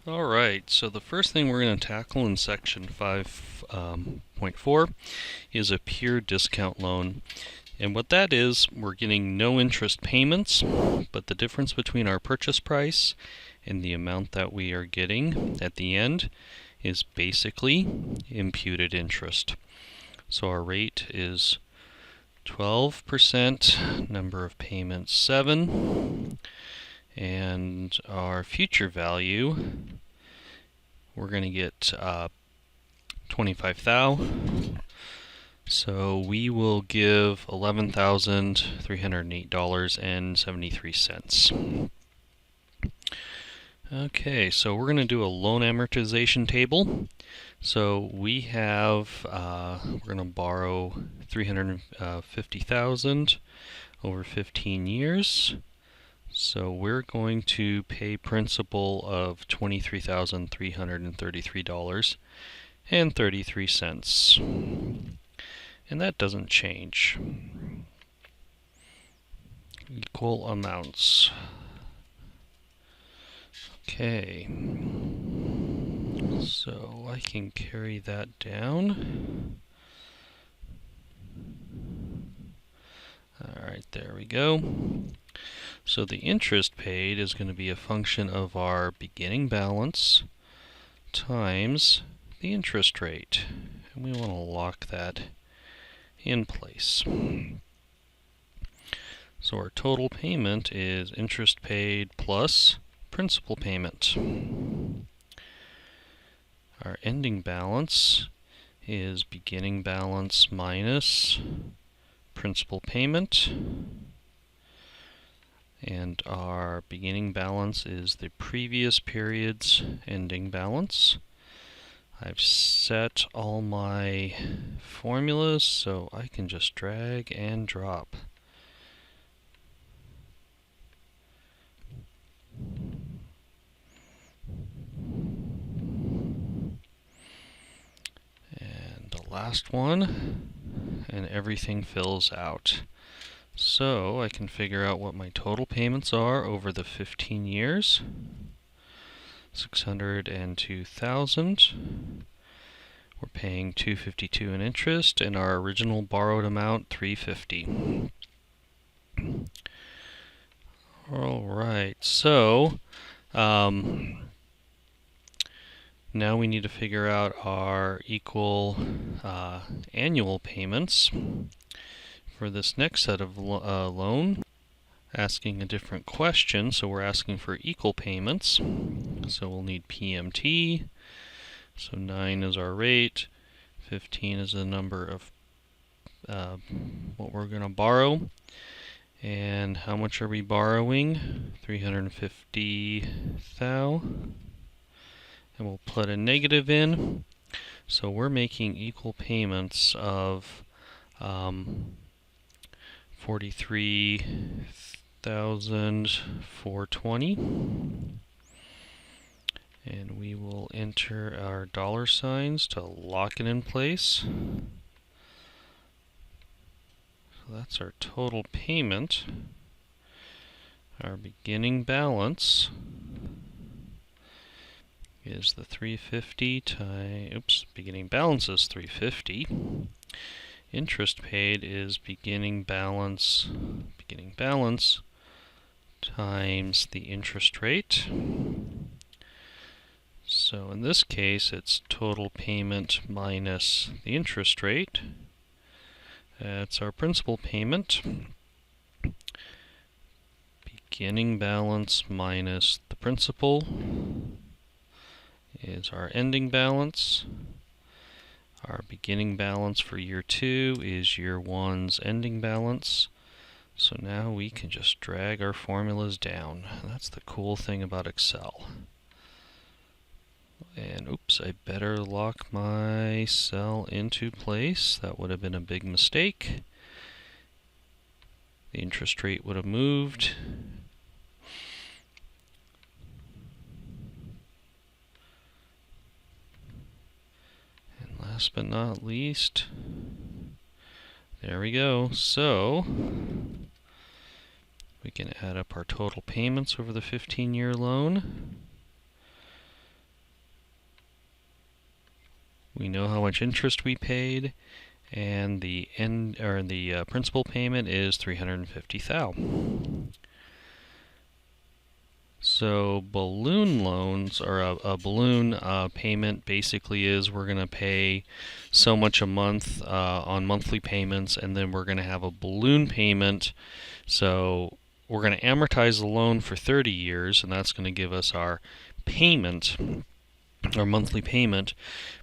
Alright, so the first thing we're going to tackle in section 5.4 is a pure discount loan. And what that is, we're getting no interest payments, but the difference between our purchase price and the amount that we are getting at the end is basically imputed interest. So our rate is 12%, number of payments 7, and our future value, we're going to get 25,000. So we will give $11,308.73. Okay, so we're going to do a loan amortization table. So we have, we're going to borrow $350,000 over 15 years. So we're going to pay principal of $23,333.33. And that doesn't change. Equal amounts. Okay. So I can carry that down. Alright, there we go. So the interest paid is going to be a function of our beginning balance times the interest rate. And we want to lock that in place. So our total payment is interest paid plus principal payment. Our ending balance is beginning balance minus principal payment. And our beginning balance is the previous period's ending balance. I've set all my formulas so I can just drag and drop. And the last one, and everything fills out. So I can figure out what my total payments are over the 15 years. $602,000. We're paying $252 in interest, and our original borrowed amount $350. All right, so now we need to figure out our equal annual payments for this next set of loan. Asking a different question, so we're asking for equal payments. So we'll need PMT. So 9 is our rate, 15 is the number of what we're going to borrow. And how much are we borrowing? 350,000. And we'll put a negative in. So we're making equal payments of 43,420. And we will enter our dollar signs to lock it in place. So that's our total payment. Our beginning balance is the 350 times, beginning balance is 350. Interest paid is beginning balance times the interest rate. So in this case, it's total payment minus the interest rate. That's our principal payment. Beginning balance minus the principal is our ending balance. Our beginning balance for year 2 is year 1's ending balance. So now we can just drag our formulas down. That's the cool thing about Excel. And oops, I better lock my cell into place. That would have been a big mistake. The interest rate would have moved. And last but not least, there we go. So we can add up our total payments over the 15-year loan. We know how much interest we paid, and the principal payment is $350,000. So balloon loans, or a balloon payment, basically is we're going to pay so much a month on monthly payments, and then we're going to have a balloon payment. So we're going to amortize the loan for 30 years, and that's going to give us our payment, our monthly payment.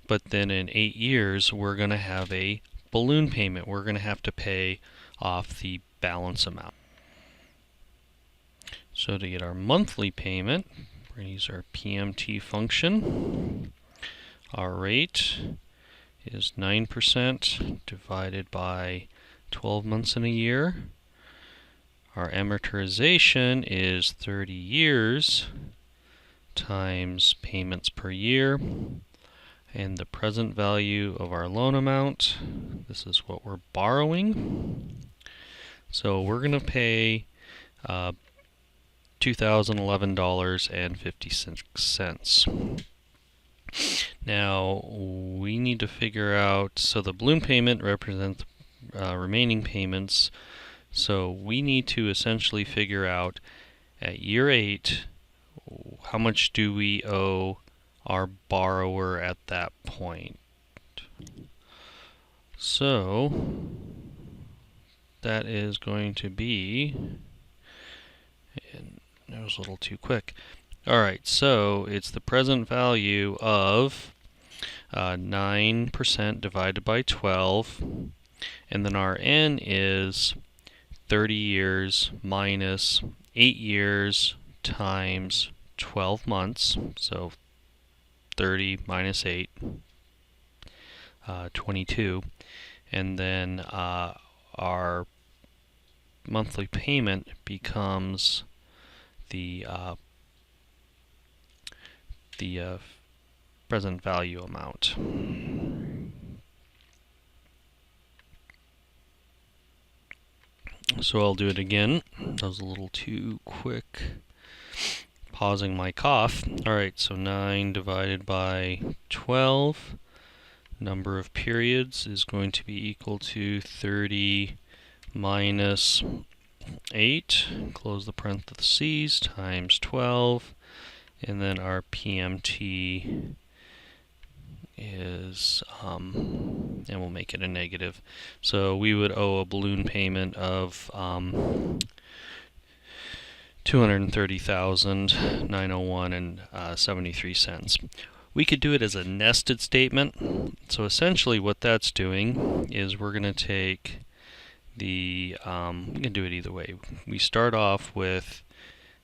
But then in 8 years, we're going to have a balloon payment. We're going to have to pay off the balance amount. So to get our monthly payment, we're going to use our PMT function. Our rate is 9% divided by 12 months in a year. Our amortization is 30 years times payments per year. And the present value of our loan amount, this is what we're borrowing. So we're going to pay $2,011.56. Now we need to figure out, so the balloon payment represents remaining payments, so we need to essentially figure out at year 8 how much do we owe our borrower at that point. So that is going to be, and that was a little too quick. Alright, so it's the present value of 9% divided by 12, and then our n is 30 years minus 8 years times 12 months, so 30 minus 8, 22, and then our monthly payment becomes the present value amount. So I'll do it again. That was a little too quick. Pausing my cough. Alright, so 9 divided by 12. Number of periods is going to be equal to 30 minus 8, close the parentheses, times 12. And then our PMT is, and we'll make it a negative. So we would owe a balloon payment of $230,901.73. We could do it as a nested statement. So essentially what that's doing is we're going to take the, we can do it either way. We start off with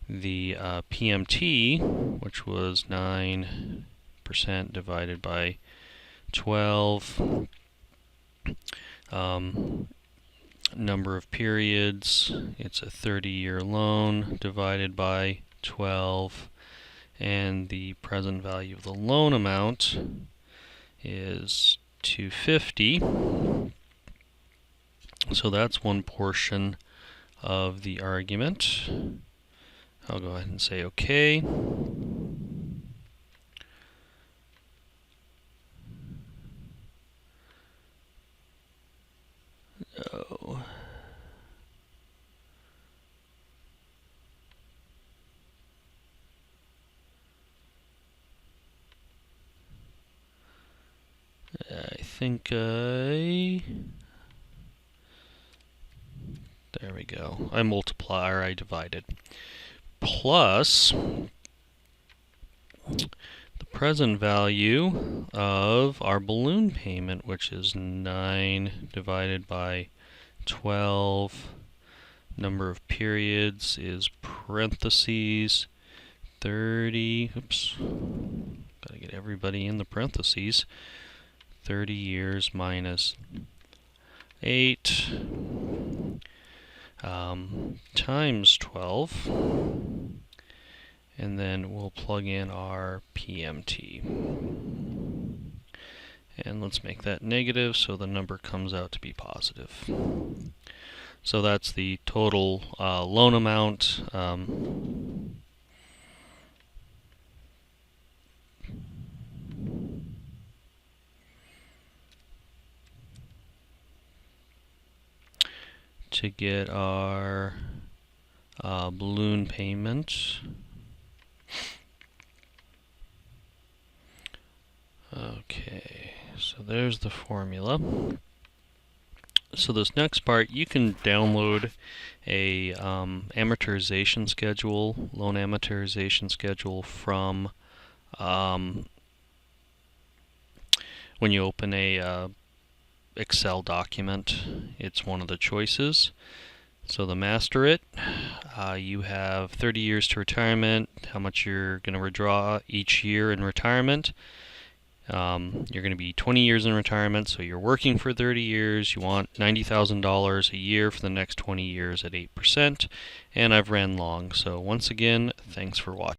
the PMT, which was 9% divided by 12. Number of periods, it's a 30-year loan divided by 12. And the present value of the loan amount is $250. So that's one portion of the argument. I'll go ahead and say OK. Oh. I think there we go. I multiply, or I divided. Plus the present value of our balloon payment, which is 9 divided by 12. Number of periods is parentheses 30. Oops. Gotta get everybody in the parentheses. 30 years minus 8 times 12, and then we'll plug in our PMT. And let's make that negative so the number comes out to be positive. So that's the total loan amount. to get our balloon payment. Okay, so there's the formula. So this next part, you can download a amortization schedule, loan amortization schedule from when you open a Excel document. It's one of the choices. So to master it, you have 30 years to retirement, how much you're going to withdraw each year in retirement. You're going to be 20 years in retirement, so you're working for 30 years. You want $90,000 a year for the next 20 years at 8%, and I've ran long. So once again, thanks for watching.